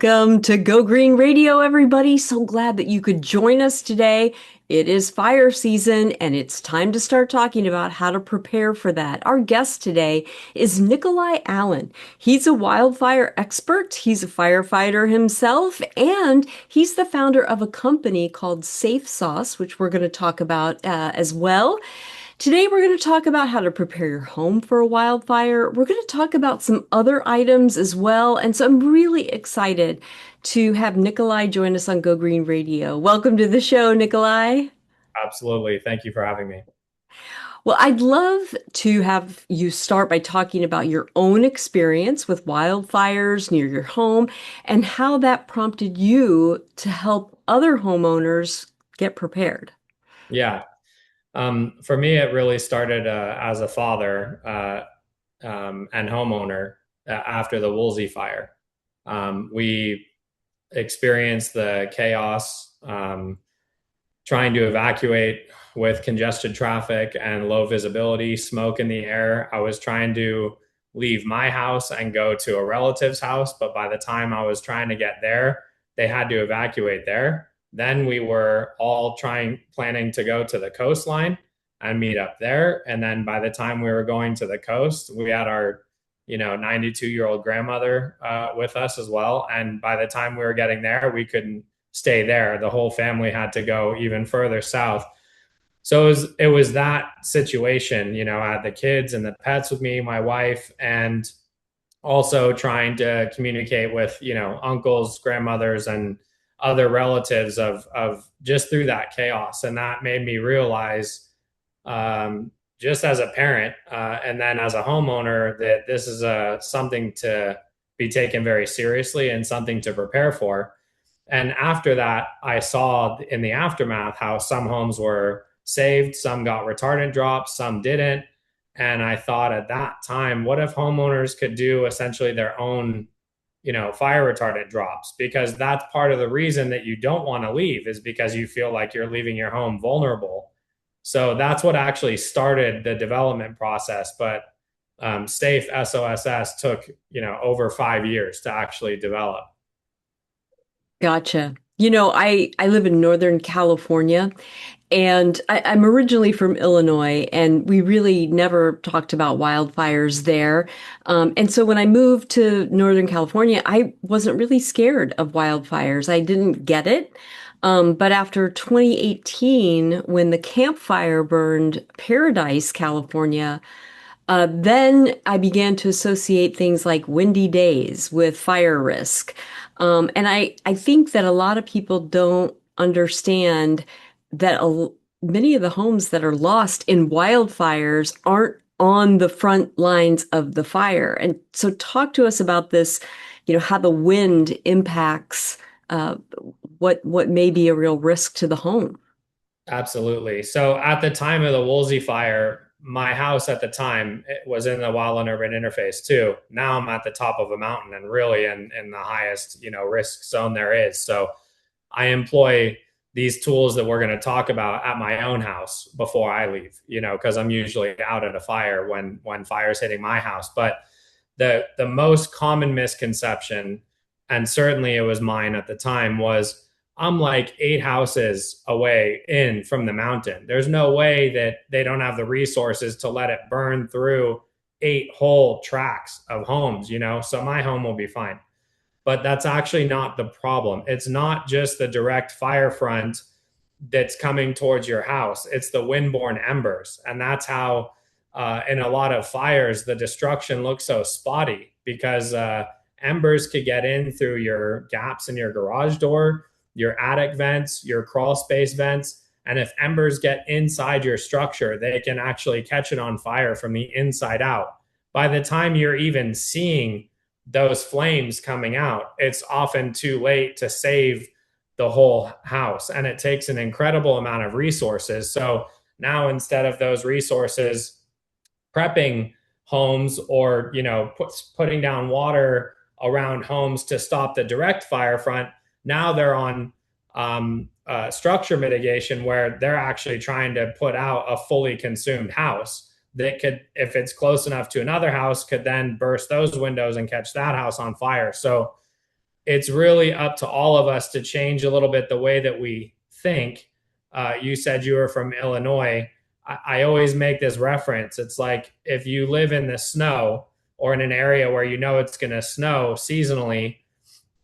Welcome to Go Green Radio, everybody. So glad that you could join us today. It is fire season and it's time to start talking about how to prepare for that. Our guest today is Nicholai Allen. He's a wildfire expert, he's a firefighter himself, and he's the founder of a company called soss, which we're going to talk about as well. Today, we're going to talk about how to prepare your home for a wildfire. We're going to talk about some other items as well. And so I'm really excited to have Nicholai join us on Go Green Radio. Welcome to the show, Nicholai. Absolutely. Thank you for having me. Well, I'd love to have you start by talking about your own experience with wildfires near your home and how that prompted you to help other homeowners get prepared. Yeah. For me, it really started as a father and homeowner after the Woolsey fire. We experienced the chaos trying to evacuate with congested traffic and low visibility, smoke in the air. I was trying to leave my house and go to a relative's house, but by the time I was trying to get there, they had to evacuate there. Then we were all planning to go to the coastline and meet up there. And then by the time we were going to the coast, we had our 92-year-old grandmother with us as well. And by the time we were getting there, we couldn't stay there. The whole family had to go even further south. So it was that situation. I had the kids and the pets with me, my wife, and also trying to communicate with, uncles, grandmothers, and other relatives of just through that chaos. And that made me realize, just as a parent, and then as a homeowner, that this is something to be taken very seriously and something to prepare for. And after that, I saw in the aftermath how some homes were saved, some got retardant drops, some didn't. And I thought at that time, what if homeowners could do essentially their own, fire retardant drops? Because that's part of the reason that you don't want to leave, is because you feel like you're leaving your home vulnerable. So that's what actually started the development process. But Safe SOSS took, over 5 years to actually develop. Gotcha. I live in Northern California and I'm originally from Illinois, and we really never talked about wildfires there. And so when I moved to Northern California, I wasn't really scared of wildfires. I didn't get it. But after 2018, when the Camp Fire burned Paradise, California, then I began to associate things like windy days with fire risk. And I think that a lot of people don't understand that many of the homes that are lost in wildfires aren't on the front lines of the fire. And so talk to us about this, how the wind impacts uh, what may be a real risk to the home. Absolutely. So at the time of the Woolsey fire, my house at the time, it was in the wildland urban interface too. Now I'm at the top of a mountain and really in the highest, risk zone there is. So I employ these tools that we're going to talk about at my own house before I leave, because I'm usually out at a fire when fire's hitting my house. But the most common misconception, and certainly it was mine at the time, was I'm like 8 houses away in from the mountain. There's no way that they don't have the resources to let it burn through 8 whole tracts of homes, so my home will be fine. But that's actually not the problem. It's not just the direct fire front that's coming towards your house, it's the windborne embers. And that's how, in a lot of fires, the destruction looks so spotty, because embers could get in through your gaps in your garage door, your attic vents, your crawl space vents. And if embers get inside your structure, they can actually catch it on fire from the inside out. By the time you're even seeing those flames coming out, it's often too late to save the whole house. And it takes an incredible amount of resources. So now, instead of those resources prepping homes or, putting down water around homes to stop the direct fire front, now they're on structure mitigation, where they're actually trying to put out a fully consumed house that could, if it's close enough to another house, could then burst those windows and catch that house on fire. So it's really up to all of us to change a little bit the way that we think. You said you were from Illinois. I always make this reference. It's like if you live in the snow or in an area where you know it's going to snow seasonally,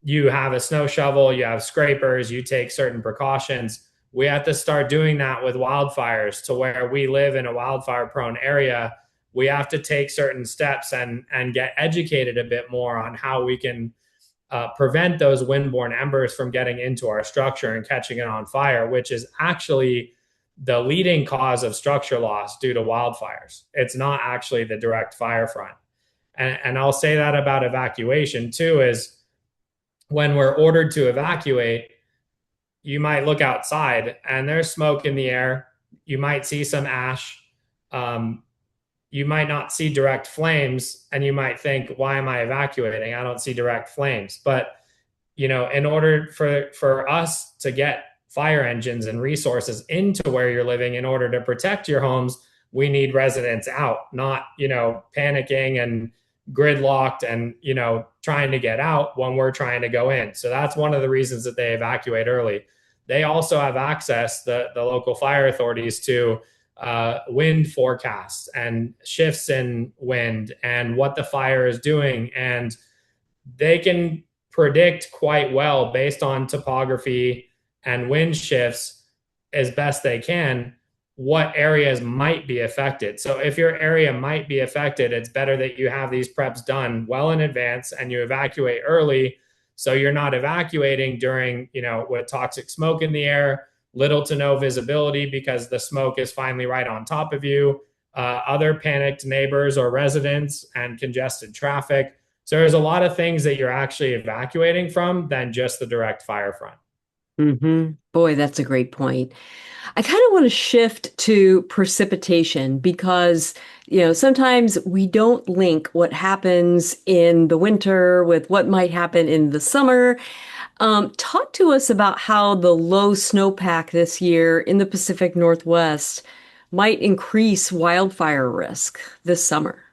you have a snow shovel, you have scrapers, you take certain precautions. We have to start doing that with wildfires to where we live in a wildfire prone area. We have to take certain steps and get educated a bit more on how we can prevent those windborne embers from getting into our structure and catching it on fire, which is actually the leading cause of structure loss due to wildfires. It's not actually the direct fire front. And I'll say that about evacuation too, is when we're ordered to evacuate, you might look outside and there's smoke in the air. You might see some ash. Um, you might not see direct flames, and you might think, why am I evacuating? I don't see direct flames. But, in order for us to get fire engines and resources into where you're living in order to protect your homes, we need residents out, not, panicking and gridlocked and, trying to get out when we're trying to go in. So that's one of the reasons that they evacuate early. They also have access, the local fire authorities, to wind forecasts and shifts in wind and what the fire is doing. And they can predict quite well based on topography and wind shifts as best they can what areas might be affected. So if your area might be affected, it's better that you have these preps done well in advance and you evacuate early, so you're not evacuating during, with toxic smoke in the air, little to no visibility because the smoke is finally right on top of you, other panicked neighbors or residents, and congested traffic. So there's a lot of things that you're actually evacuating from than just the direct fire front. Boy, that's a great point. I kind of want to shift to precipitation because, sometimes we don't link what happens in the winter with what might happen in the summer. Talk to us about how the low snowpack this year in the Pacific Northwest might increase wildfire risk this summer.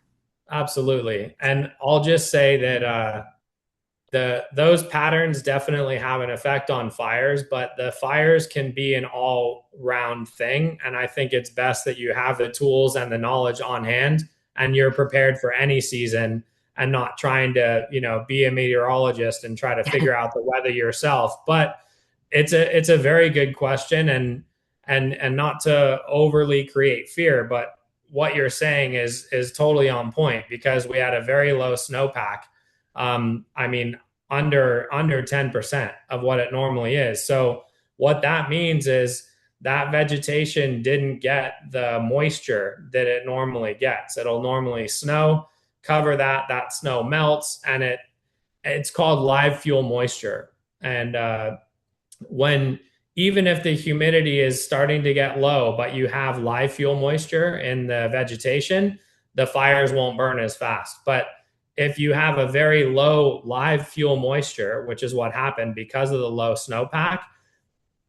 Absolutely. And I'll just say that those patterns definitely have an effect on fires, but the fires can be an all round thing. And I think it's best that you have the tools and the knowledge on hand and you're prepared for any season and not trying to, be a meteorologist and try to figure out the weather yourself. But it's a very good question, and not to overly create fear, but what you're saying is totally on point because we had a very low snowpack. I mean, under 10% of what it normally is. So what that means is that vegetation didn't get the moisture that it normally gets. It'll normally snow, cover that snow melts, and it's called live fuel moisture. And when even if the humidity is starting to get low, but you have live fuel moisture in the vegetation, the fires won't burn as fast. But if you have a very low live fuel moisture, which is what happened because of the low snowpack,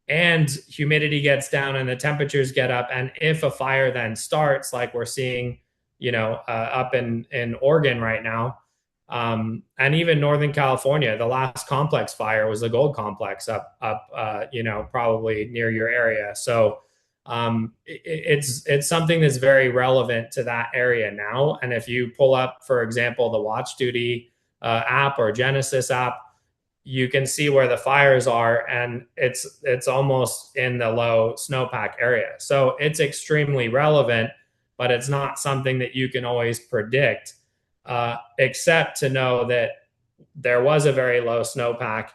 and humidity gets down and the temperatures get up, and if a fire then starts, like we're seeing, up in Oregon right now, and even Northern California, the last complex fire was the Gold Complex up, probably near your area. So it's something that's very relevant to that area now. And if you pull up, for example, the Watch Duty app or Genesis app, you can see where the fires are, and it's almost in the low snowpack area. So it's extremely relevant, but it's not something that you can always predict, except to know that there was a very low snowpack,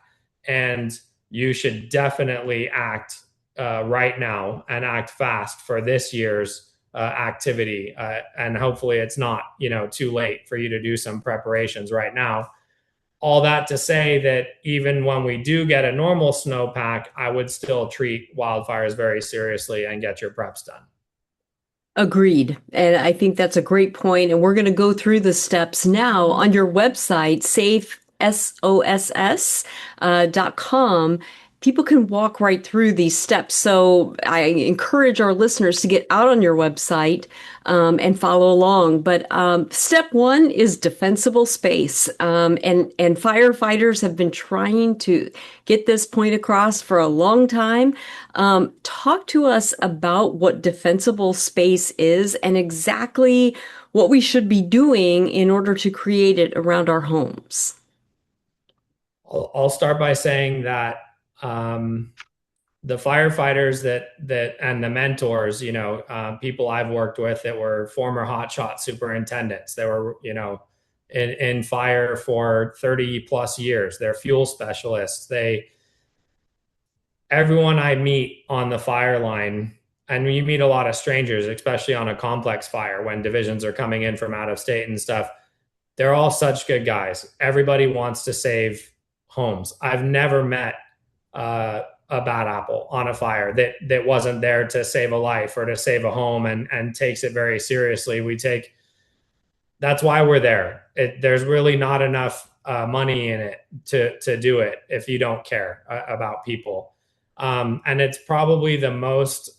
and you should definitely act right now and act fast for this year's activity. And hopefully it's not, too late for you to do some preparations right now. All that to say that even when we do get a normal snowpack, I would still treat wildfires very seriously and get your preps done. Agreed. And I think that's a great point. And we're going to go through the steps now on your website, safe, SOSS.com. people can walk right through these steps. So I encourage our listeners to get out on your website and follow along. But step one is defensible space. And firefighters have been trying to get this point across for a long time. Talk to us about what defensible space is and exactly what we should be doing in order to create it around our homes. I'll start by saying that the firefighters that and the mentors, people I've worked with that were former hotshot superintendents, they were, in fire for 30 plus years. They're fuel specialists. Everyone I meet on the fire line, and you meet a lot of strangers, especially on a complex fire when divisions are coming in from out of state and stuff. They're all such good guys. Everybody wants to save homes. I've never met a bad apple on a fire that wasn't there to save a life or to save a home and takes it very seriously. That's why we're there. There's really not enough money in it to do it if you don't care about people. And it's probably the most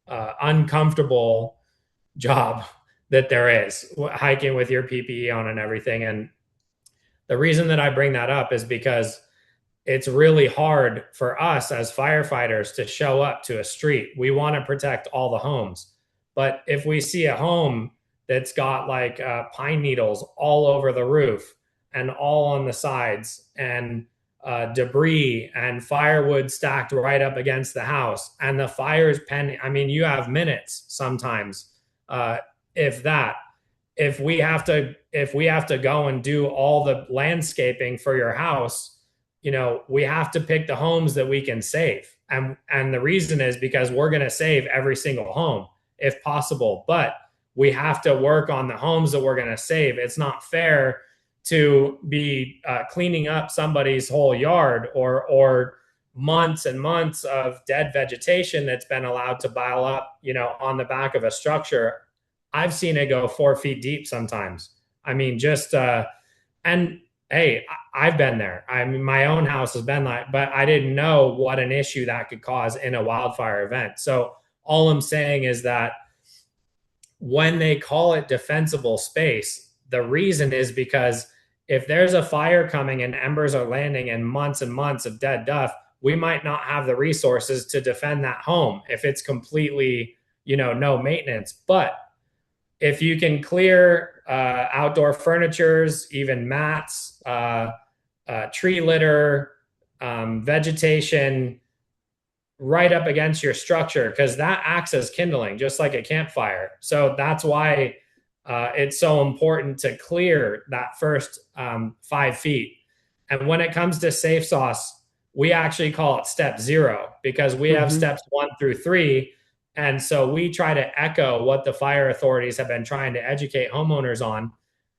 uncomfortable job that there is, hiking with your PPE on and everything. And the reason that I bring that up is because it's really hard for us as firefighters to show up to a street. We want to protect all the homes. But if we see a home that's got like pine needles all over the roof and all on the sides and debris and firewood stacked right up against the house and the fire's pending, I mean, you have minutes sometimes, if that. If we have to go and do all the landscaping for your house, we have to pick the homes that we can save. And the reason is because we're going to save every single home if possible, but we have to work on the homes that we're going to save. It's not fair to be cleaning up somebody's whole yard or months and months of dead vegetation that's been allowed to pile up, on the back of a structure. I've seen it go 4 feet deep sometimes. I mean, and hey, I've been there. I mean, my own house has been like, but I didn't know what an issue that could cause in a wildfire event. So all I'm saying is that when they call it defensible space, the reason is because if there's a fire coming and embers are landing and months of dead duff, we might not have the resources to defend that home if it's completely, no maintenance. But if you can clear outdoor furnitures, even mats, tree litter, vegetation right up against your structure, because that acts as kindling, just like a campfire. So that's why it's so important to clear that first 5 feet. And when it comes to safe sauce, we actually call it step 0 because we have steps 1 through 3. And so we try to echo what the fire authorities have been trying to educate homeowners on.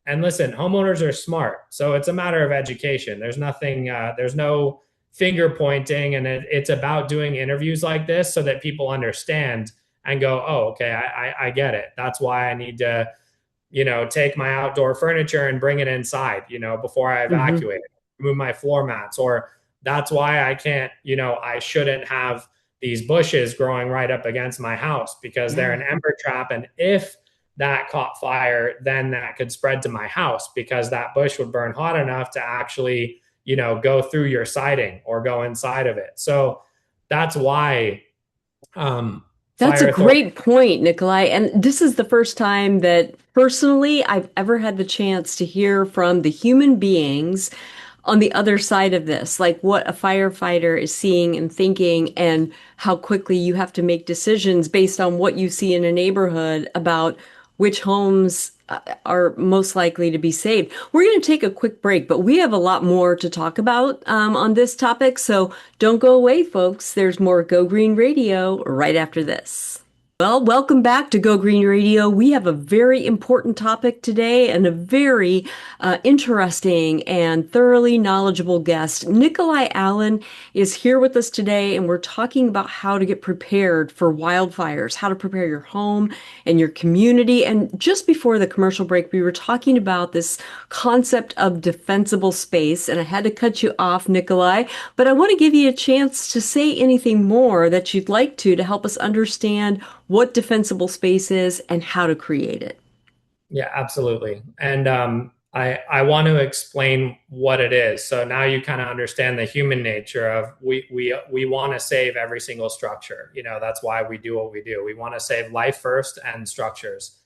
And listen, homeowners are smart. So it's a matter of education. There's no finger pointing. And it's about doing interviews like this so that people understand and go, oh, okay, I get it. That's why I need to, take my outdoor furniture and bring it inside, before I Mm-hmm. evacuate it, move my floor mats. Or that's why I can't, I shouldn't have these bushes growing right up against my house because they're Yeah. an ember trap. And if that caught fire, then that could spread to my house because that bush would burn hot enough to actually, go through your siding or go inside of it. So that's why That's a fire authority. great point, Nikolai. And this is the first time that personally I've ever had the chance to hear from the human beings on the other side of this, like what a firefighter is seeing and thinking, and how quickly you have to make decisions based on what you see in a neighborhood about which homes are most likely to be saved. We're going to take a quick break, but we have a lot more to talk about on this topic. So don't go away, folks. There's more Go Green Radio right after this. Well, welcome back to Go Green Radio. We have a very important topic today and a very interesting and thoroughly knowledgeable guest. Nicholai Allen is here with us today, and we're talking about how to get prepared for wildfires, how to prepare your home and your community. And just before the commercial break, we were talking about this concept of defensible space, and I had to cut you off, Nicholai, but I want to give you a chance to say anything more that you'd like to help us understand what defensible space is and how to create it. Yeah, absolutely. And I want to explain what it is. So now you kind of understand the human nature of we want to save every single structure. That's why we do what we do. We want to save life first and structures.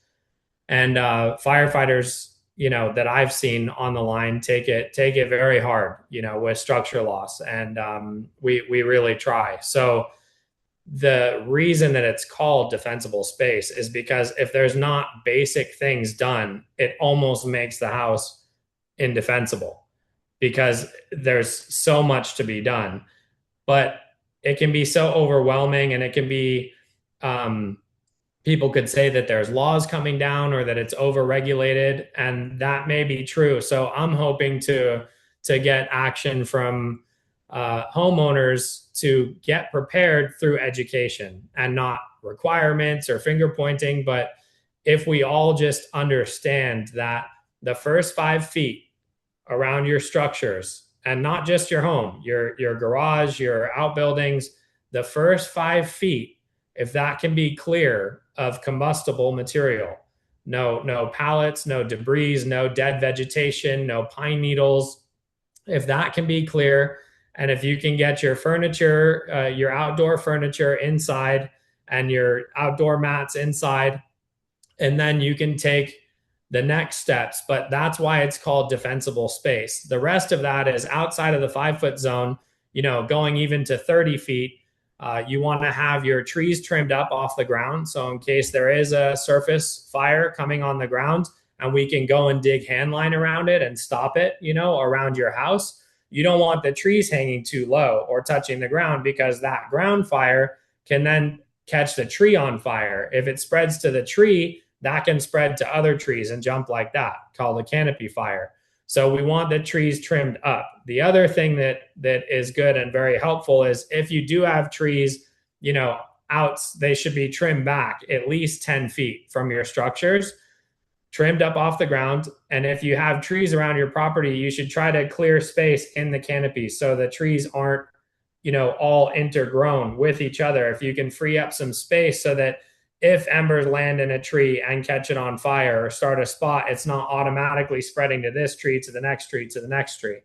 And firefighters, that I've seen on the line take it very hard, with structure loss, and we really try. So the reason that it's called defensible space is because if there's not basic things done, it almost makes the house indefensible because there's so much to be done. But it can be so overwhelming, and it can be people could say that there's laws coming down or that it's overregulated, and that may be true. So I'm hoping to get action from homeowners to get prepared through education and not requirements or finger pointing. But if we all just understand that the first 5 feet around your structures, and not just your home, your garage, your outbuildings, the first 5 feet, if that can be clear of combustible material, no pallets, no debris, no dead vegetation, no pine needles, if that can be clear, and if you can get your furniture, your outdoor furniture inside and your outdoor mats inside, and then you can take the next steps. But that's why it's called defensible space. The rest of that is outside of the 5 foot zone, going even to 30 feet. You want to have your trees trimmed up off the ground. So in case there is a surface fire coming on the ground, and we can go and dig handline around it and stop it, around your house. You don't want the trees hanging too low or touching the ground, because that ground fire can then catch the tree on fire. If it spreads to the tree, that can spread to other trees and jump like that, called a canopy fire. So we want the trees trimmed up. The other thing that is good and very helpful is if you do have trees, out, they should be trimmed back at least 10 feet from your structures, trimmed up off the ground. And if you have trees around your property, you should try to clear space in the canopy so the trees aren't, all intergrown with each other. If you can free up some space so that if embers land in a tree and catch it on fire or start a spot, it's not automatically spreading to this tree, to the next tree, to the next tree,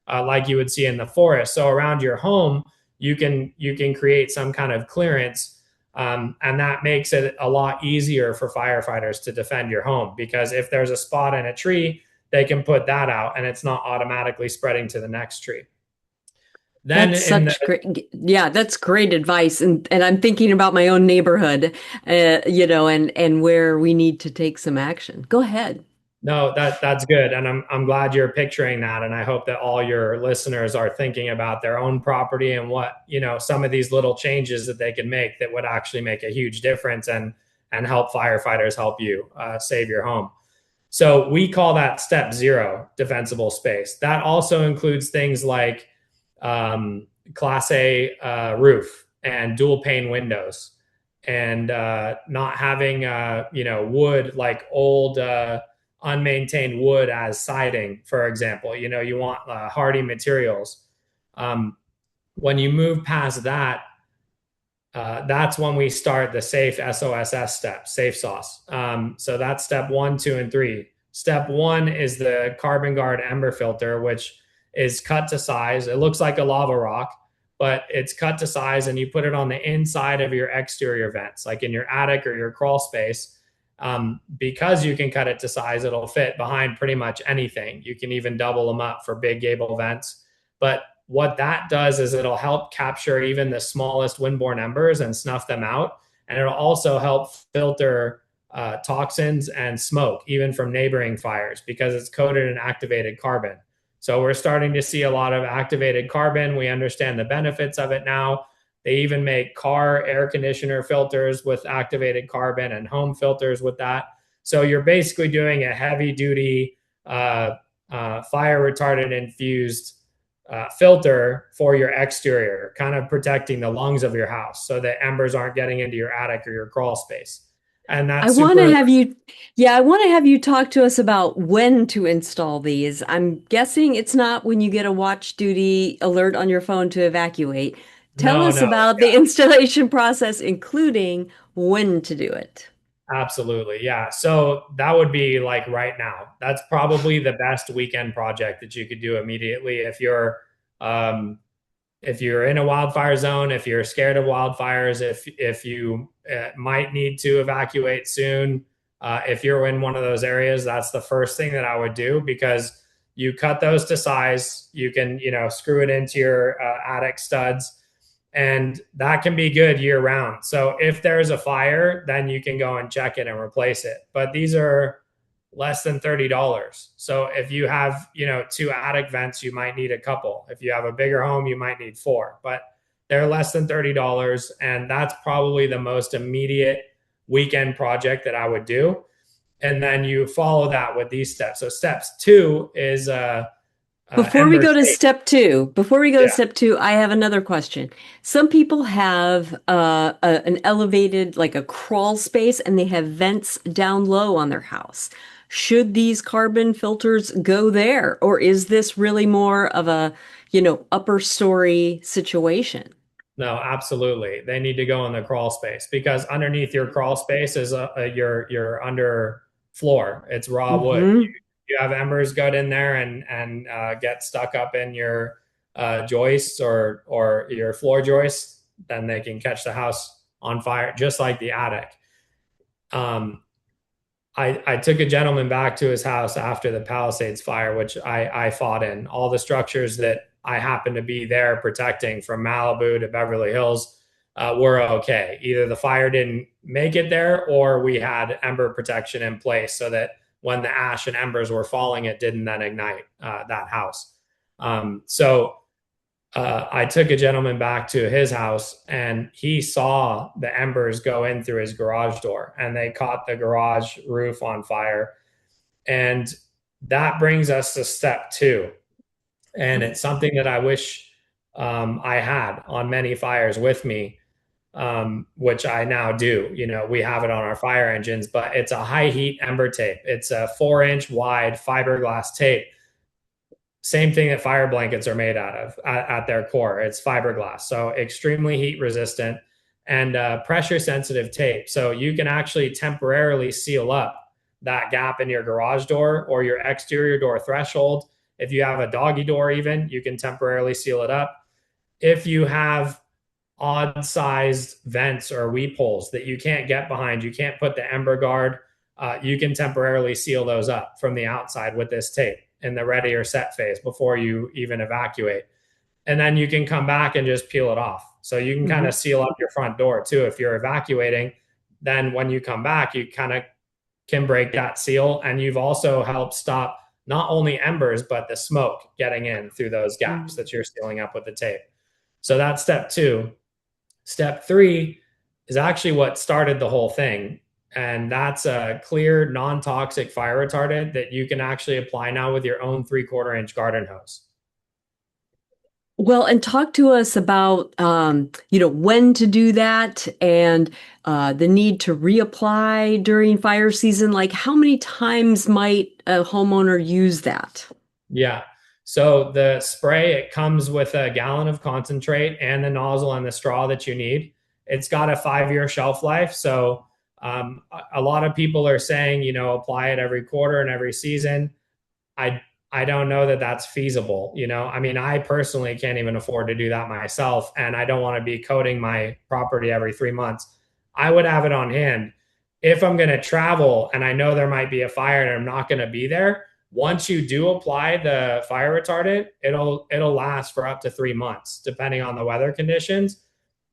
like you would see in the forest. So around your home, you can create some kind of clearance. And that makes it a lot easier for firefighters to defend your home, because if there's a spot in a tree, they can put that out and it's not automatically spreading to the next tree. Then That's in the such great, yeah, that's great advice. And I'm thinking about my own neighborhood, and where we need to take some action. Go ahead. No, that's good. And I'm glad you're picturing that. And I hope that all your listeners are thinking about their own property and what, some of these little changes that they can make that would actually make a huge difference and help firefighters help you save your home. So we call that step 0, defensible space. That also includes things like Class A roof and dual pane windows, and not having wood, like old unmaintained wood as siding, for example. You want hardy materials. When you move past that, that's when we start the safe SOSS step, safe sauce. So that's step 1, 2, and 3. Step 1 is the carbon guard ember filter, which is cut to size. It looks like a lava rock, but it's cut to size, and you put it on the inside of your exterior vents, like in your attic or your crawl space. Because you can cut it to size, it'll fit behind pretty much anything. You can even double them up for big gable vents. But what that does is it'll help capture even the smallest windborne embers and snuff them out. And it'll also help filter toxins and smoke, even from neighboring fires, because it's coated in activated carbon. So we're starting to see a lot of activated carbon. We understand the benefits of it now. They even make car air conditioner filters with activated carbon and home filters with that. So you're basically doing a heavy duty fire retardant infused filter for your exterior, kind of protecting the lungs of your house so that embers aren't getting into your attic or your crawl space. And I that's want to super. have you, yeah, I want to have you talk to us about when to install these. I'm guessing it's not when you get a watch duty alert on your phone to evacuate. Tell No, us no, about the installation process, including when to do it. absolutely. Yeah. So that would be like right now. That's probably the best weekend project that you could do immediately um, if you're in a wildfire zone, if you're scared of wildfires, if you might need to evacuate soon, if you're in one of those areas, that's the first thing that I would do because you cut those to size. You can, screw it into your attic studs, and that can be good year round. So if there's a fire, then you can go and check it and replace it. But these are less than $30. So if you have, two attic vents, you might need a couple. If you have a bigger home, you might need four, but they're less than $30. And that's probably the most immediate weekend project that I would do. And then you follow that with these steps. So steps two is Before we ember go to tape. step two, Yeah. I have another question. Some people have an elevated, like a crawl space, and they have vents down low on their house. Should these carbon filters go there, or is this really more of a, upper story situation? No, absolutely. They need to go in the crawl space because underneath your crawl space is your under floor. It's raw wood. Hmm. You have embers go in there and get stuck up in your joists or your floor joists, then they can catch the house on fire, just like the attic. Um, I took a gentleman back to his house after the Palisades fire, which I fought in. All the structures that I happened to be there protecting from Malibu to Beverly Hills were okay. Either the fire didn't make it there or we had ember protection in place so that when the ash and embers were falling, it didn't then ignite that house. So I took a gentleman back to his house and he saw the embers go in through his garage door and they caught the garage roof on fire. And that brings us to step two. And it's something that I wish I had on many fires with me, which I now do. We have it on our fire engines, but it's a high heat ember tape. It's a 4-inch wide fiberglass tape, same thing that fire blankets are made out of at their core. It's fiberglass, so extremely heat resistant and pressure sensitive tape. So you can actually temporarily seal up that gap in your garage door or your exterior door threshold. If you have a doggy door, even, you can temporarily seal it up. If you have odd sized vents or weep holes that you can't get behind, you can't put the ember guard, you can temporarily seal those up from the outside with this tape in the ready or set phase before you even evacuate. And then you can come back and just peel it off. So you can kind Hmm. of seal up your front door too. If you're evacuating, then when you come back, you kind of can break that seal. And you've also helped stop not only embers, but the smoke getting in through those gaps that you're sealing up with the tape. So that's step two. Step three is actually what started the whole thing. And that's a clear, non toxic fire retardant that you can actually apply now with your own 3/4 inch garden hose. Well, and talk to us about, when to do that and the need to reapply during fire season. Like, how many times might a homeowner use that? Yeah. So the spray, it comes with a gallon of concentrate and the nozzle and the straw that you need. It's got a 5-year shelf life. So a lot of people are saying, apply it every quarter and every season. I I don't know that that's feasible. I mean, I personally can't even afford to do that myself, and I don't want to be coating my property every 3 months. I would have it on hand if I'm going to travel and I know there might be a fire and I'm not going to be there. Once you do apply the fire retardant, it'll last for up to 3 months, depending on the weather conditions.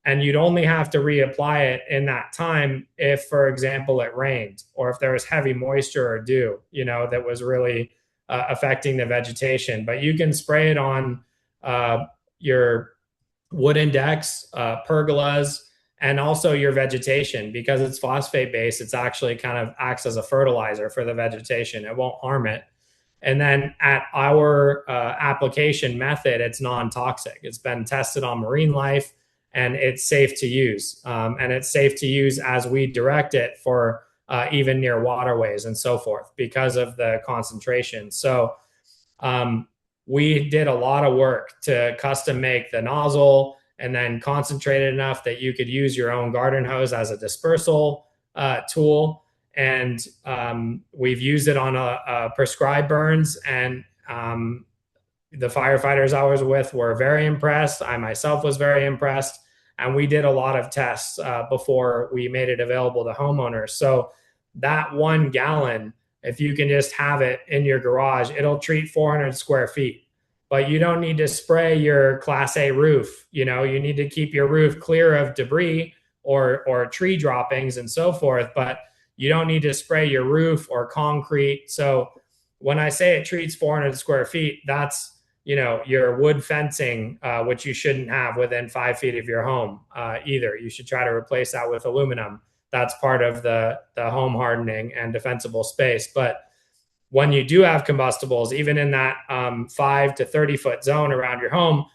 And you'd only have to reapply it in that time if, for example, it rained or if there was heavy moisture or dew, that was really affecting the vegetation. But you can spray it on uh, your wooden decks, pergolas, and also your vegetation. Because it's phosphate based, it's actually kind of acts as a fertilizer for the vegetation. It won't harm it. And then at our application method, it's non-toxic. It's been tested on marine life, and it's safe to use. And it's safe to use as we direct it for even near waterways and so forth because of the concentration. So um, we did a lot of work to custom make the nozzle and then concentrate it enough that you could use your own garden hose as a dispersal tool. And we've used it on a prescribed burns, and the firefighters I was with were very impressed. I myself was very impressed. And we did a lot of tests before we made it available to homeowners. So that 1 gallon, if you can just have it in your garage, it'll treat 400 square feet. But you don't need to spray your Class A roof. You need to keep your roof clear of debris or tree droppings and so forth. But you don't need to spray your roof or concrete. So when I say it treats 400 square feet, that's your wood fencing, which you shouldn't have within 5 feet of your home either. You should try to replace that with aluminum. That's part of the home hardening and defensible space. But when you do have combustibles, even in that 5 to 30 foot zone around your home,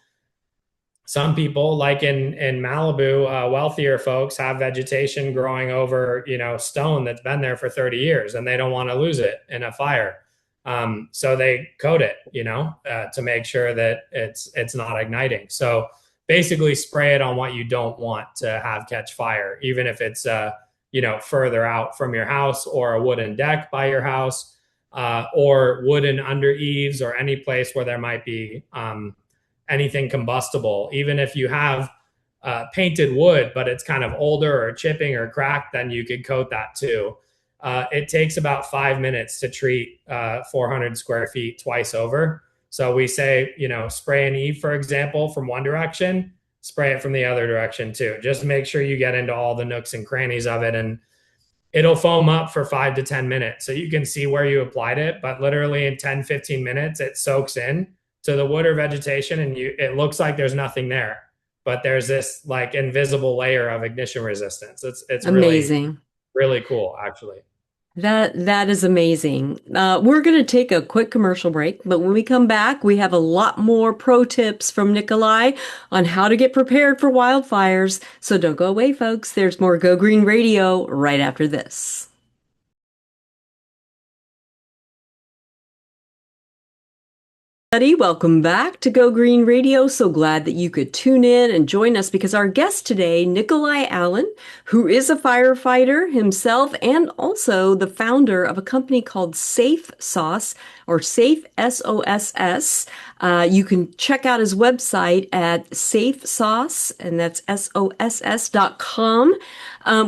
some people, like in Malibu, wealthier folks have vegetation growing over stone that's been there for 30 years, and they don't want to lose it in a fire. So they coat it, to make sure that it's not igniting. So basically, spray it on what you don't want to have catch fire, even if it's further out from your house, or a wooden deck by your house, or wooden under eaves, or any place where there might be anything combustible. Even if you have painted wood, but it's kind of older or chipping or cracked, then you could coat that too. It takes about 5 minutes to treat 400 square feet twice over. So we say, spray an eave, for example, from one direction, spray it from the other direction too. Just make sure you get into all the nooks and crannies of it, and it'll foam up for 5 to 10 minutes. So you can see where you applied it, but literally in 10, 15 minutes, it soaks in to the wood or vegetation, and it looks like there's nothing there, but there's this like invisible layer of ignition resistance. It's really, Amazing. really cool, actually. That is amazing. We're going to take a quick commercial break, but when we come back, we have a lot more pro tips from Nicholai on how to get prepared for wildfires. So don't go away, folks. There's more Go Green Radio right after this. Welcome back to Go Green Radio. So glad that you could tune in and join us, because our guest today, Nicholai Allen, who is a firefighter himself and also the founder of a company called Safe Soss, or Safe SOSS. You can check out his website at Safe Soss, and that's SOSS.com.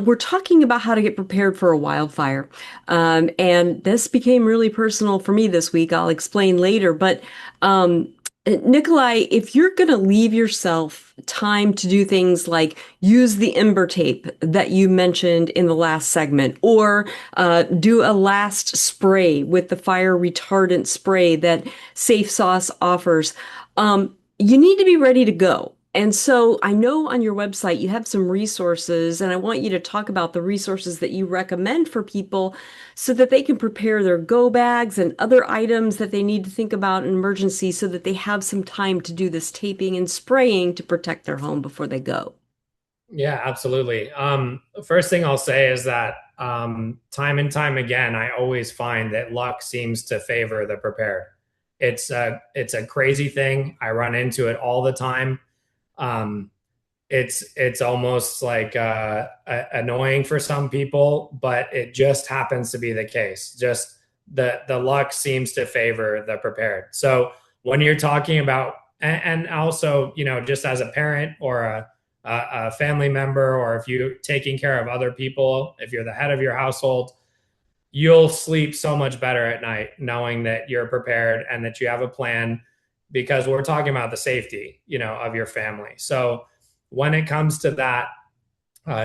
We're talking about how to get prepared for a wildfire. And this became really personal for me this week. I'll explain later. But Nicholai, if you're going to leave yourself time to do things like use the ember tape that you mentioned in the last segment, or do a last spray with the fire retardant spray that Safe Soss offers, you need to be ready to go. And so I know on your website you have some resources, and I want you to talk about the resources that you recommend for people so that they can prepare their go bags and other items that they need to think about in emergency, so that they have some time to do this taping and spraying to protect their home before they go. Yeah, absolutely. First thing I'll say is that time and time again, I always find that luck seems to favor the prepared. It's a crazy thing. I run into it all the time. Um, it's almost like annoying for some people, but it just happens to be the case. Just the luck seems to favor the prepared. So when you're talking about, and also, just as a parent or a family member, or if you're taking care of other people, if you're the head of your household, you'll sleep so much better at night knowing that you're prepared and that you have a plan, because we're talking about the safety, of your family. So when it comes to that,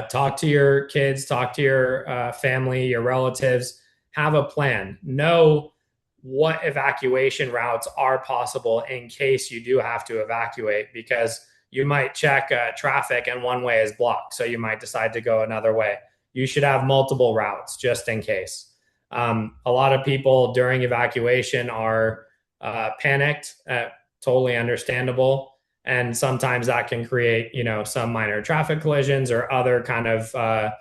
talk to your kids, talk to your family, your relatives, have a plan. Know what evacuation routes are possible in case you do have to evacuate, because you might check traffic and one way is blocked. So you might decide to go another way. You should have multiple routes just in case. A lot of people during evacuation are panicked, totally understandable. And sometimes that can create, some minor traffic collisions or other kind of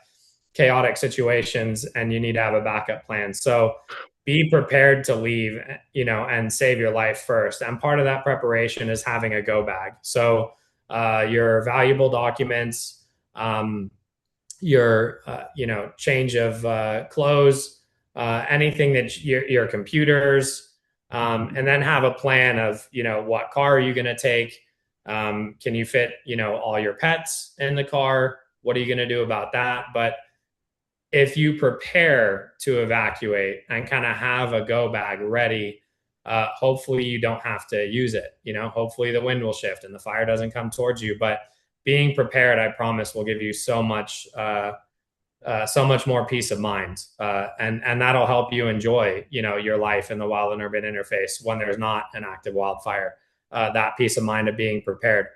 chaotic situations, and you need to have a backup plan. So be prepared to leave, and save your life first. And part of that preparation is having a go bag. So your valuable documents, your change of clothes, anything that your computers, and then have a plan of what car are you going to take. Can you fit all your pets in the car? What are you going to do about that? But if you prepare to evacuate and kind of have a go bag ready, hopefully you don't have to use it. Hopefully the wind will shift and the fire doesn't come towards you. But being prepared, I promise, will give you so much more peace of mind, and that'll help you enjoy, your life in the wild and urban interface when there's not an active wildfire. That peace of mind of being prepared.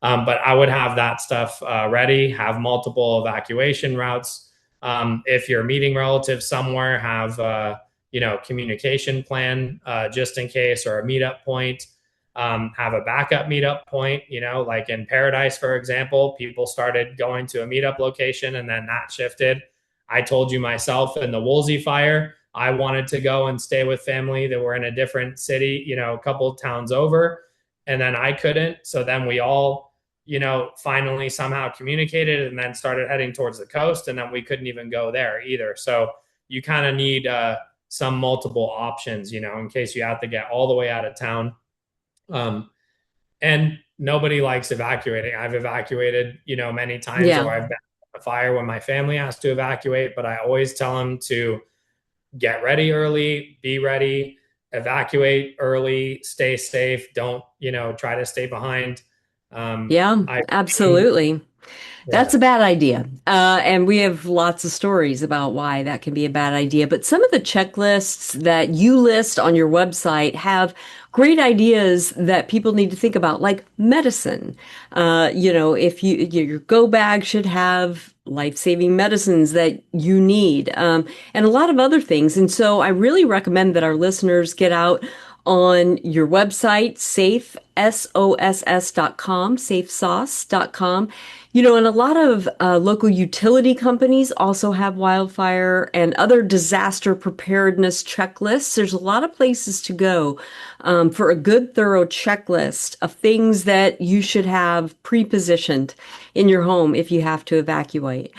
But I would have that stuff ready. Have multiple evacuation routes. If you're meeting relatives somewhere, have communication plan just in case, or a meetup point. Have a backup meetup point. Like in Paradise, for example, people started going to a meetup location and then that shifted. I told you myself in the Woolsey fire, I wanted to go and stay with family that were in a different city, a couple of towns over, and then I couldn't. So then we all, finally somehow communicated and then started heading towards the coast, and then we couldn't even go there either. So you kind of need some multiple options, in case you have to get all the way out of town. And nobody likes evacuating. I've evacuated, many times, Yeah. or I've been on a fire when my family has to evacuate, but I always tell them to get ready early, be ready, evacuate early, stay safe. Don't, try to stay behind. Yeah, I've seen, absolutely. yeah. That's a bad idea. And we have lots of stories about why that can be a bad idea. But some of the checklists that you list on your website have great ideas that people need to think about, like medicine. If your go bag should have life-saving medicines that you need, and a lot of other things. And so I really recommend that our listeners get out on your website, safesoss.com, safesoss.com. And a lot of local utility companies also have wildfire and other disaster preparedness checklists. There's a lot of places to go for a good, thorough checklist of things that you should have pre-positioned in your home if you have to evacuate.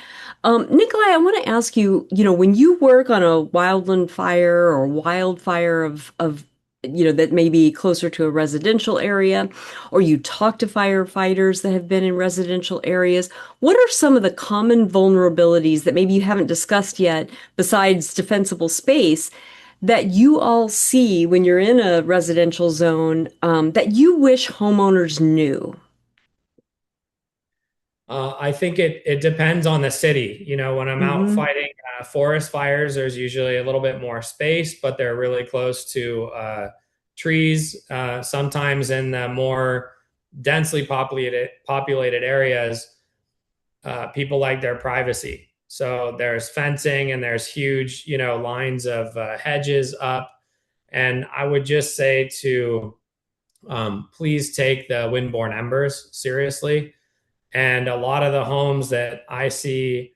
Nicholai, I want to ask you, when you work on a wildland fire or wildfire of that may be closer to a residential area, or you talk to firefighters that have been in residential areas. What are some of the common vulnerabilities that maybe you haven't discussed yet, besides defensible space, that you all see when you're in a residential zone, that you wish homeowners knew? I think it depends on the city. When I'm out Hmm. fighting forest fires, there's usually a little bit more space, but they're really close to trees. Sometimes in the more densely populated areas, people like their privacy. So there's fencing and there's huge, lines of hedges up. And I would just say to please take the windborne embers seriously. And a lot of the homes that I see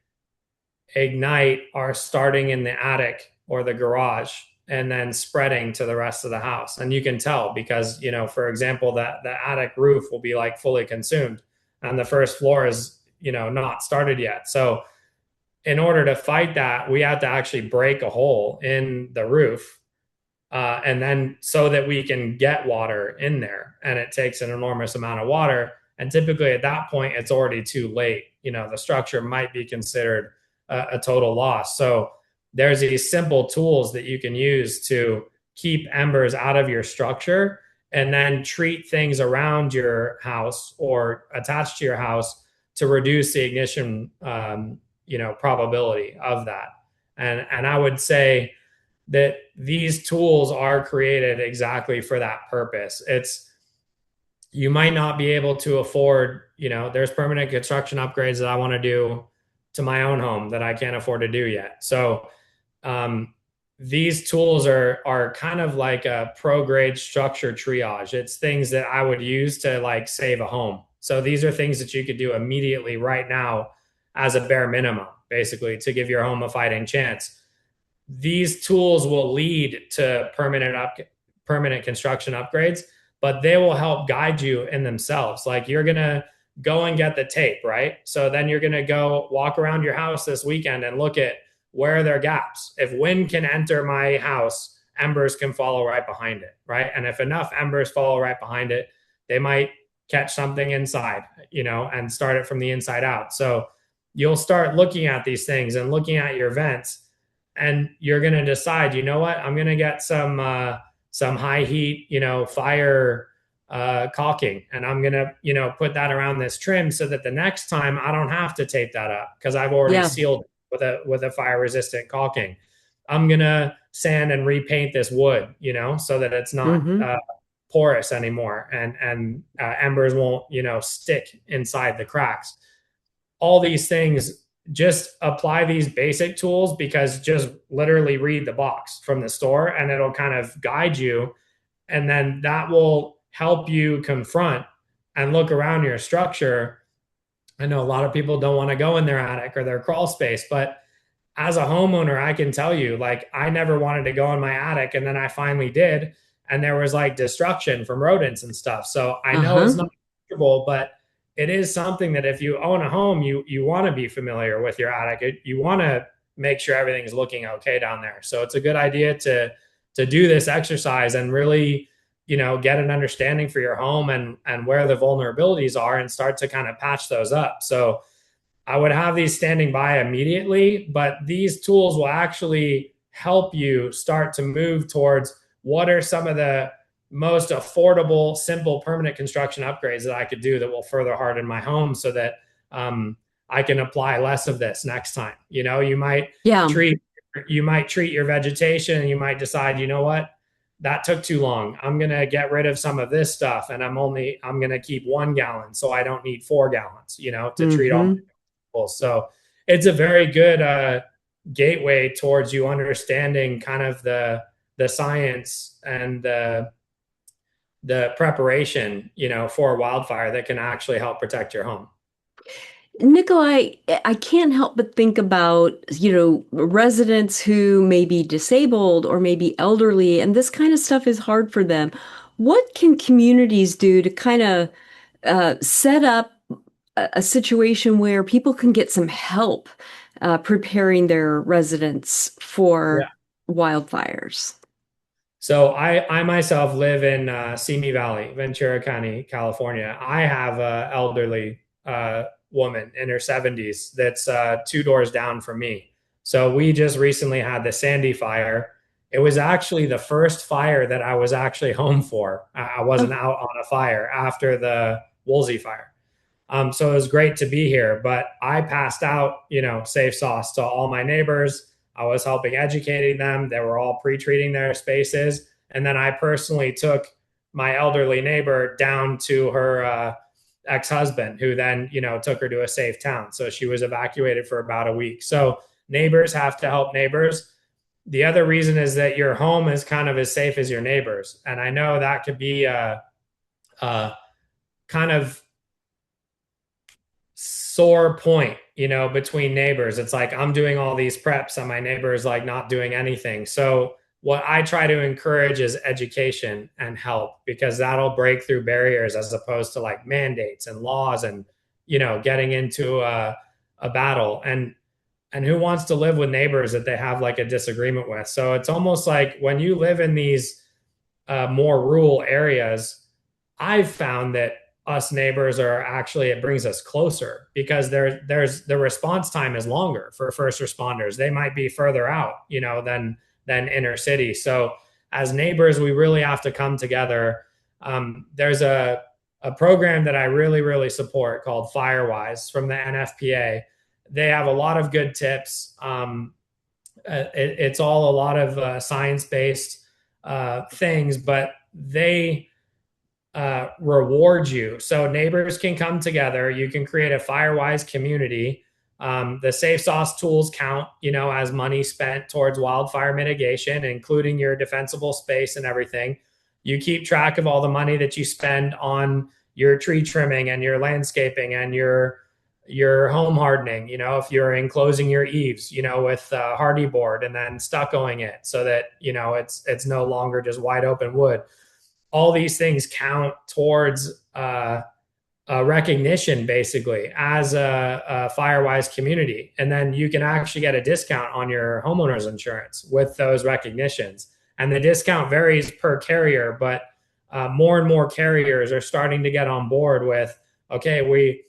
ignite are starting in the attic or the garage and then spreading to the rest of the house. And you can tell because, for example, that the attic roof will be like fully consumed and the first floor is, not started yet. So in order to fight that, we have to actually break a hole in the roof, and then so that we can get water in there. And it takes an enormous amount of water. And typically at that point, it's already too late. The structure might be considered a total loss. So there's these simple tools that you can use to keep embers out of your structure and then treat things around your house or attached to your house to reduce the ignition, probability of that. And I would say that these tools are created exactly for that purpose. You might not be able to afford, there's permanent construction upgrades that I want to do to my own home that I can't afford to do yet. So um, these tools are kind of like a pro grade structure triage. It's things that I would use to like save a home. So these are things that you could do immediately right now as a bare minimum, basically, to give your home a fighting chance. These tools will lead to permanent construction upgrades, but they will help guide you in themselves. Like you're gonna go and get the tape, right? So then you're gonna go walk around your house this weekend and look at where are there gaps. If wind can enter my house, embers can follow right behind it, right? And if enough embers follow right behind it, they might catch something inside, and start it from the inside out. So you'll start looking at these things and looking at your vents, and you're going to decide, you know what, I'm going to get some high heat, fire caulking, and I'm going to, put that around this trim so that the next time I don't have to tape that up because I've already Yeah. sealed it with a fire resistant caulking. I'm going to sand and repaint this wood, so that it's not Hmm. porous anymore, and embers won't, stick inside the cracks. All these things, just apply these basic tools, because just literally read the box from the store and it'll kind of guide you. And then that will help you confront and look around your structure. I know a lot of people don't want to go in their attic or their crawl space, but as a homeowner, I can tell you, like, I never wanted to go in my attic, and then I finally did, and there was like destruction from rodents and stuff. So I know it's Uh-huh. not comfortable, but it is something that if you own a home, you want to be familiar with your attic. You want to make sure everything's looking okay down there. So it's a good idea to do this exercise and really, get an understanding for your home and where the vulnerabilities are, and start to kind of patch those up. So I would have these standing by immediately, but these tools will actually help you start to move towards what are some of the most affordable, simple, permanent construction upgrades that I could do that will further harden my home, so that um, I can apply less of this next time. Yeah. Treat you might treat your vegetation, and you might decide, you know what, that took too long. I'm gonna get rid of some of this stuff, and I'm gonna keep 1 gallon, so I don't need 4 gallons, to treat all my Hmm. vegetables. So it's a very good gateway towards you understanding kind of the science and the preparation, for a wildfire that can actually help protect your home. Nikolai, I can't help but think about, residents who may be disabled or maybe elderly, and this kind of stuff is hard for them. What can communities do to kind of set up a situation where people can get some help preparing their residents Yeah. for wildfires? So I myself live in Simi Valley, Ventura County, California. I have a elderly woman in her 70s that's 2 doors down from me. So we just recently had the Sandy fire. It was actually the first fire that I was actually home for. I wasn't Oh, out on a fire after the Woolsey fire. So it was great to be here, but I passed out, safe sauce to all my neighbors. I was helping educating them. They were all pre-treating their spaces. And then I personally took my elderly neighbor down to her ex-husband, who then, took her to a safe town. So she was evacuated for about a week. So neighbors have to help neighbors. The other reason is that your home is kind of as safe as your neighbors. And I know that could be a kind of sore point, between neighbors. It's like I'm doing all these preps and my neighbor is like not doing anything. So what I try to encourage is education and help, because that'll break through barriers, as opposed to like mandates and laws and, getting into a battle. And who wants to live with neighbors that they have like a disagreement with? So it's almost like when you live in these more rural areas, I've found that us neighbors are actually, it brings us closer, because there's the response time is longer for first responders. They might be further out, than inner city. So as neighbors, we really have to come together. There's a program that I really, really support called Firewise from the NFPA. They have a lot of good tips. It's all a lot of science based things, but they reward you. So neighbors can come together. You can create a firewise community. The safe sauce tools count, as money spent towards wildfire mitigation, including your defensible space and everything. You keep track of all the money that you spend on your tree trimming and your landscaping and your home hardening. If you're enclosing your eaves, with hardy board and then stuccoing it so that it's no longer just wide open wood. All these things count towards recognition basically as a firewise community. And then you can actually get a discount on your homeowners insurance with those recognitions. And the discount varies per carrier, but more and more carriers are starting to get on board with, okay, we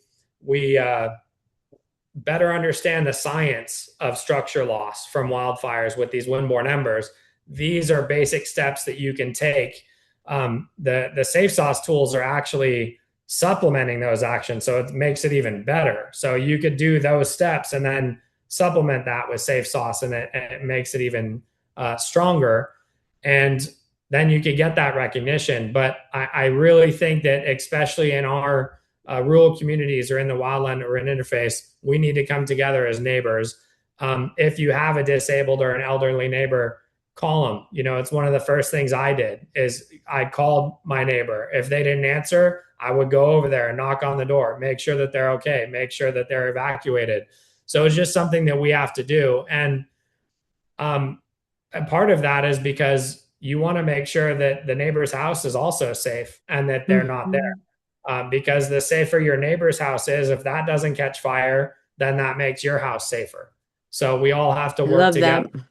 better understand the science of structure loss from wildfires with these windborne embers. These are basic steps that you can take. The safe sauce tools are actually supplementing those actions, so it makes it even better. So you could do those steps and then supplement that with safe sauce, and it makes it even stronger. And then you could get that recognition. But I really think that, especially in our rural communities or in the wildland or in interface, we need to come together as neighbors. If you have a disabled or an elderly neighbor, call them. It's one of the first things I did is I called my neighbor. If they didn't answer, I would go over there and knock on the door, make sure that they're okay, make sure that they're evacuated. So it's just something that we have to do. And part of that is because you want to make sure that the neighbor's house is also safe and that they're not there. Mhm. Because the safer your neighbor's house is, if that doesn't catch fire, then that makes your house safer. So we all have to I work love that. together.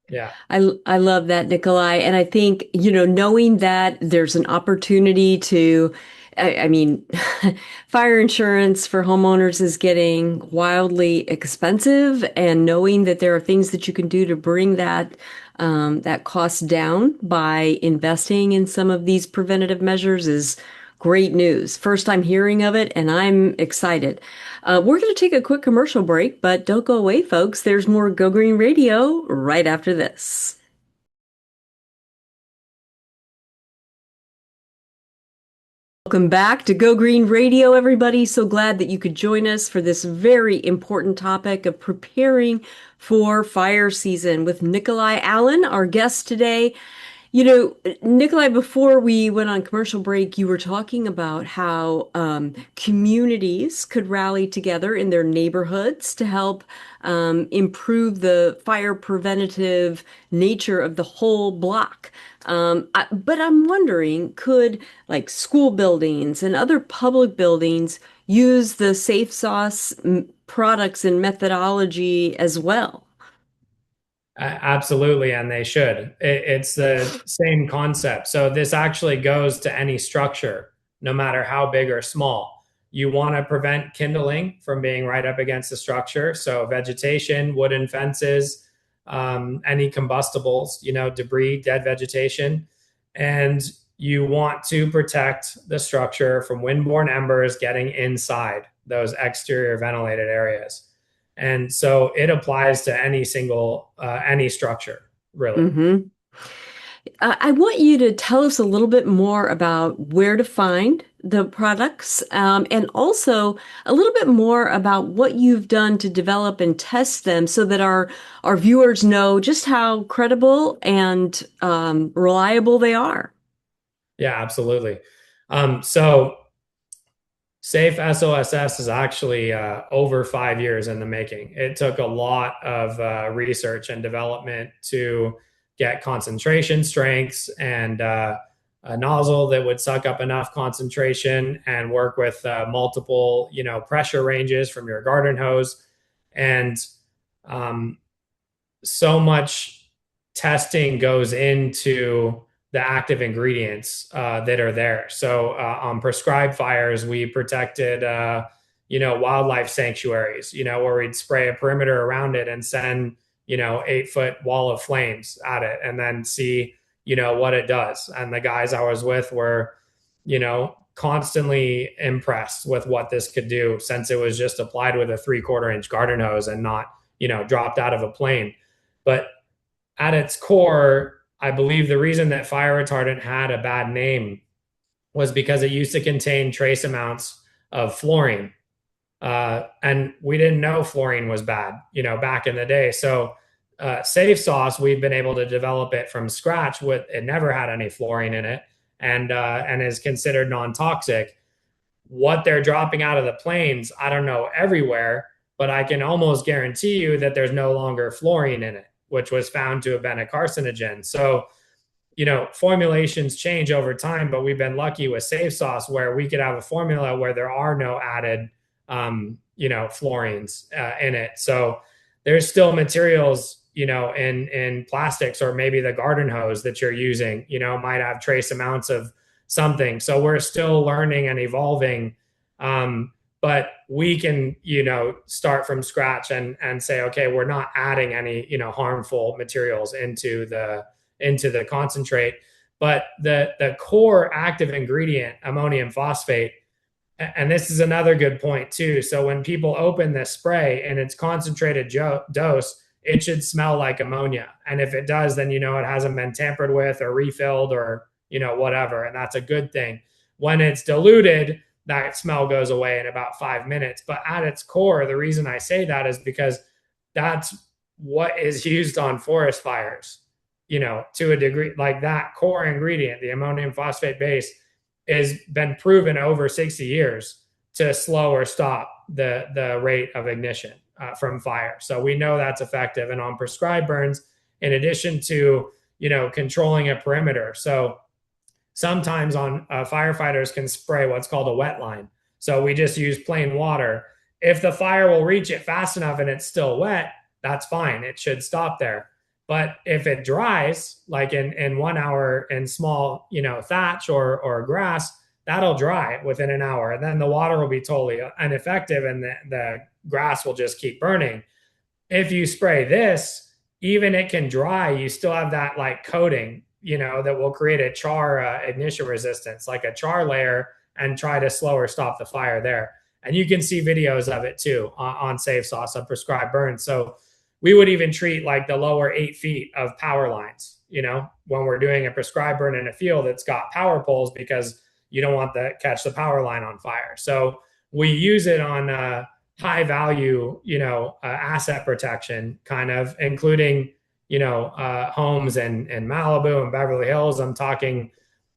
Yeah. I love that, Nikolai. And I think, knowing that there's an opportunity to, I mean, fire insurance for homeowners is getting wildly expensive, and knowing that there are things that you can do to bring that cost down by investing in some of these preventative measures is great news. First time hearing of it, and I'm excited. We're going to take a quick commercial break, but don't go away, folks. There's more Go Green Radio right after this. Welcome back to Go Green Radio, everybody. So glad that you could join us for this very important topic of preparing for fire season with Nicholai Allen, our guest today. Nikolai, before we went on commercial break, you were talking about how communities could rally together in their neighborhoods to help improve the fire preventative nature of the whole block. But I'm wondering, could like school buildings and other public buildings use the safe sauce products and methodology as well? Absolutely, and they should. It's the same concept. So this actually goes to any structure, no matter how big or small. You want to prevent kindling from being right up against the structure. So vegetation, wooden fences, any combustibles, debris, dead vegetation. And you want to protect the structure from windborne embers getting inside those exterior ventilated areas. And so it applies to any structure, really. Mm-hmm. I want you to tell us a little bit more about where to find the products, and also a little bit more about what you've done to develop and test them so that our viewers know just how credible and reliable they are. Yeah, absolutely. So Safe SOSS is actually over 5 years in the making. It took a lot of research and development to get concentration strengths and a nozzle that would suck up enough concentration and work with multiple, pressure ranges from your garden hose. And um, so much testing goes into the active ingredients that are there. So on prescribed fires, we protected, wildlife sanctuaries, where we'd spray a perimeter around it and send, 8-foot wall of flames at it and then see, what it does. And the guys I was with were, constantly impressed with what this could do since it was just applied with a 3/4 inch garden hose and not, dropped out of a plane. But at its core, I believe the reason that fire retardant had a bad name was because it used to contain trace amounts of fluorine. And we didn't know fluorine was bad, back in the day. So safe sauce, we've been able to develop it from scratch with it never had any fluorine in it, and is considered non-toxic. What they're dropping out of the planes, I don't know everywhere, but I can almost guarantee you that there's no longer fluorine in it, which was found to have been a carcinogen. So formulations change over time, but we've been lucky with safe sauce where we could have a formula where there are no added, fluorines in it. So there's still materials, in plastics, or maybe the garden hose that you're using, might have trace amounts of something. So we're still learning and evolving. But we can, start from scratch and say, okay, we're not adding any, harmful materials into the concentrate. But the core active ingredient, ammonium phosphate, and this is another good point too. So when people open this spray and it's concentrated dose, it should smell like ammonia. And if it does, then it hasn't been tampered with or refilled or whatever, and that's a good thing. When it's diluted, that smell goes away in about 5 minutes. But at its core, the reason I say that is because that's what is used on forest fires, to a degree. Like that core ingredient, the ammonium phosphate base, has been proven over 60 years to slow or stop the rate of ignition from fire. So we know that's effective. And on prescribed burns, in addition to controlling a perimeter, so sometimes on firefighters can spray what's called a wet line. So we just use plain water. If the fire will reach it fast enough and it's still wet, that's fine. It should stop there. But if it dries, like in 1 hour in small, thatch or grass, that'll dry within an hour. And then the water will be totally ineffective and the grass will just keep burning. If you spray this, even it can dry, you still have that like coating, that will create a char ignition resistance, like a char layer, and try to slow or stop the fire there. And you can see videos of it too on Safe Sauce on prescribed burns. So we would even treat like the lower 8 feet of power lines, when we're doing a prescribed burn in a field that's got power poles, because you don't want to catch the power line on fire. So we use it on high value, asset protection, kind of, including, homes in Malibu and Beverly Hills. I'm talking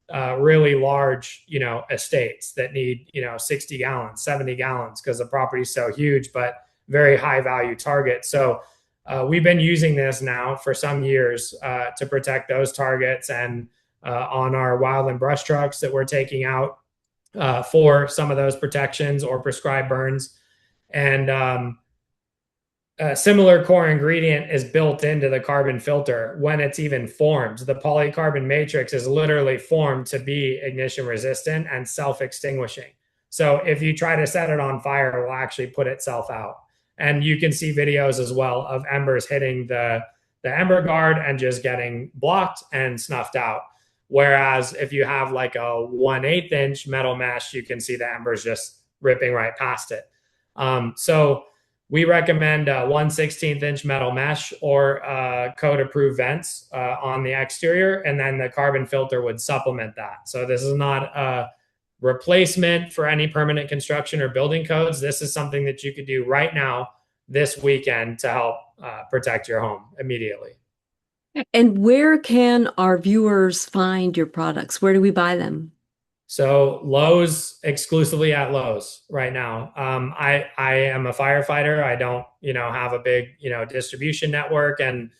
really large, estates that need, 60 gallons, 70 gallons, because the property's so huge, but very high value target. So we've been using this now for some years to protect those targets, and on our wildland brush trucks that we're taking out for some of those protections or prescribed burns. And a similar core ingredient is built into the carbon filter when it's even formed. The polycarbon matrix is literally formed to be ignition resistant and self-extinguishing. So if you try to set it on fire, it will actually put itself out. And you can see videos as well of embers hitting the ember guard and just getting blocked and snuffed out. Whereas if you have like a 1/8 inch metal mesh, you can see the embers just ripping right past it. So we recommend 1/16 inch metal mesh or code approved vents on the exterior, and then the carbon filter would supplement that. So this is not a replacement for any permanent construction or building codes. This is something that you could do right now, this weekend, to help protect your home immediately. And where can our viewers find your products? Where do we buy them? So Lowe's, exclusively at Lowe's right now. I am a firefighter. I don't have a big distribution network, and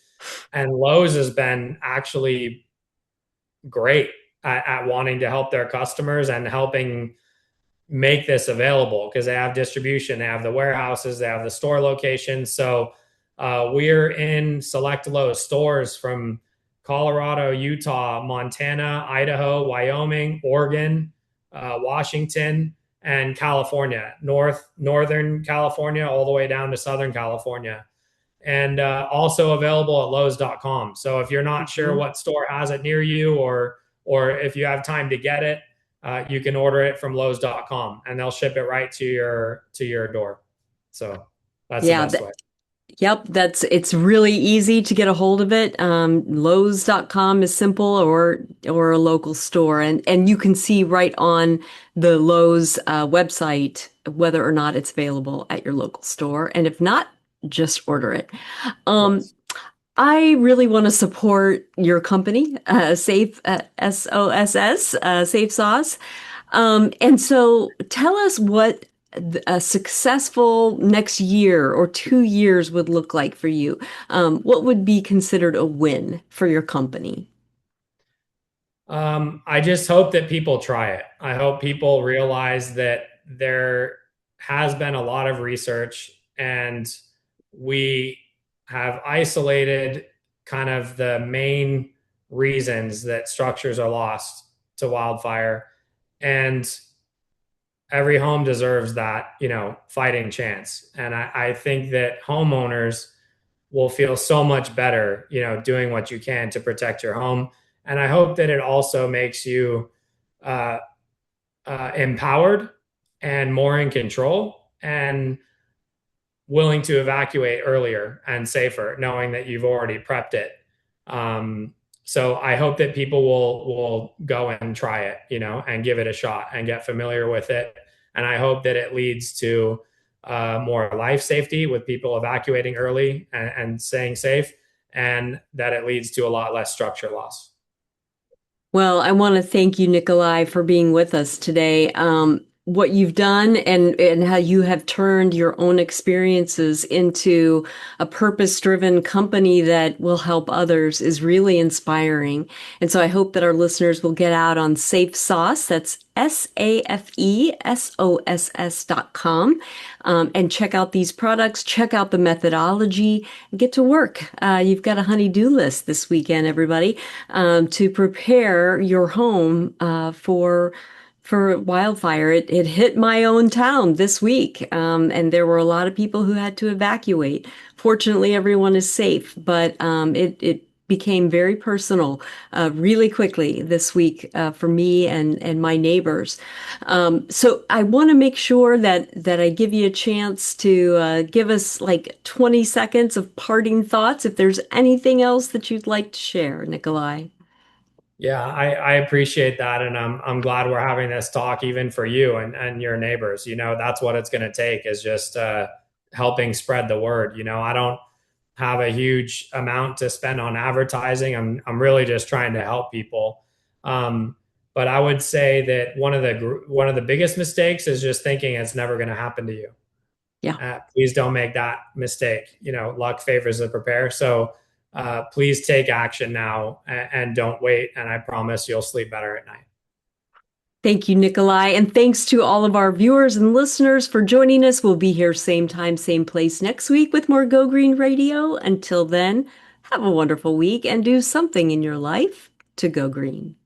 Lowe's has been actually great at wanting to help their customers and helping make this available, because they have distribution, they have the warehouses, they have the store locations. So we're in select Lowe's stores from Colorado, Utah, Montana, Idaho, Wyoming, Oregon, Washington, and California, northern California, all the way down to Southern California. And also available at Lowe's.com. So if you're not sure what store has it near you, or if you have time to get it, you can order it from Lowe's.com, and they'll ship it right to your door. So that's the Yeah, best way. Yep, it's really easy to get a hold of it. Lowe's.com is simple or a local store and you can see right on the Lowe's website whether or not it's available at your local store. And if not, just order it. Um, Yes. I really want to support your company, Safe SOSS, Safe Sauce. And so tell us what a successful next year or 2 years would look like for you. What would be considered a win for your company? I just hope that people try it. I hope people realize that there has been a lot of research and we have isolated kind of the main reasons that structures are lost to wildfire. And every home deserves that, fighting chance. And I think that homeowners will feel so much better, doing what you can to protect your home. And I hope that it also makes you uh, empowered and more in control and willing to evacuate earlier and safer, knowing that you've already prepped it. Um, so I hope that people will go and try it, and give it a shot and get familiar with it. And I hope that it leads to more life safety with people evacuating early and staying safe, and that it leads to a lot less structure loss. Well, I want to thank you, Nikolai, for being with us today. What you've done and how you have turned your own experiences into a purpose-driven company that will help others is really inspiring. And so I hope that our listeners will get out on Safe Sauce. That's SAFESOSS.com, and check out these products, check out the methodology, and get to work. You've got a honey-do list this weekend, everybody, to prepare your home for wildfire. It hit my own town this week, and there were a lot of people who had to evacuate. Fortunately, everyone is safe, but it became very personal really quickly this week for me and my neighbors. So I want to make sure that I give you a chance to give us like 20 seconds of parting thoughts. If there's anything else that you'd like to share, Nikolai. Yeah, I appreciate that. And I'm glad we're having this talk even for you and your neighbors. That's what it's going to take is just helping spread the word. I don't have a huge amount to spend on advertising. I'm really just trying to help people. Um, but I would say that one of the biggest mistakes is just thinking it's never going to happen to you. Yeah. Please don't make that mistake. Luck favors the prepare. So please take action now and don't wait. And I promise you'll sleep better at night. Thank you, Nikolai. And thanks to all of our viewers and listeners for joining us. We'll be here same time, same place next week with more Go Green Radio. Until then, have a wonderful week and do something in your life to go green.